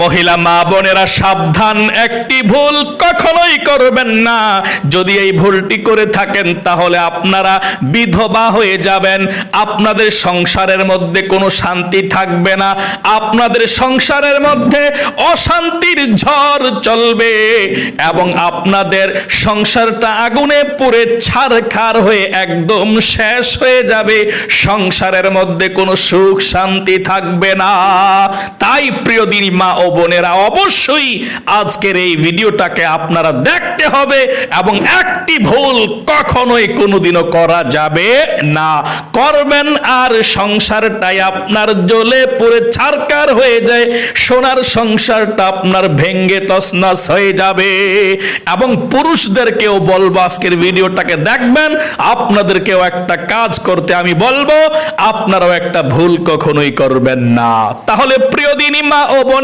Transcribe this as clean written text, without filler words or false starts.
মহিলা মা বোনেরা সাবধান, একটি ভুল কখনোই করবেন না। যদি এই ভুলটি করে থাকেন তাহলে আপনারা বিধবা হয়ে যাবেন, আপনাদের সংসারের মধ্যে কোনো শান্তি থাকবে না, আপনাদের সংসারের মধ্যে অশান্তির ঝড় চলবে এবং আপনাদের সংসারটা আগুনে পুড়ে ছারখার হয়ে একদম শেষ হয়ে যাবে। সংসারের মধ্যে কোনো সুখ শান্তি থাকবে না। তাই প্রিয় দিনী মা ও বোনেরা, অবশ্যই আজকের এই ভিডিওটাকে আপনারা দেখতে হবে এবং একটি ভুল কখনোই কোনোদিনও করা যাবে না। করবেন আর সংসারটাই আপনার জ্বলে পুড়ে ছারখার হয়ে যায়, সোনার সংসারটা আপনার ভেঙ্গে তছনছ হয়ে যাবে। এবং পুরুষদেরকেও বলবো আজকের ভিডিওটাকে দেখবেন, আপনাদেরকেও একটা কাজ করতে আমি বলবো, আপনারাও একটা ভুল কখনোই করবেন না। তাহলে প্রিয় দিনী মা ও বোনেরা,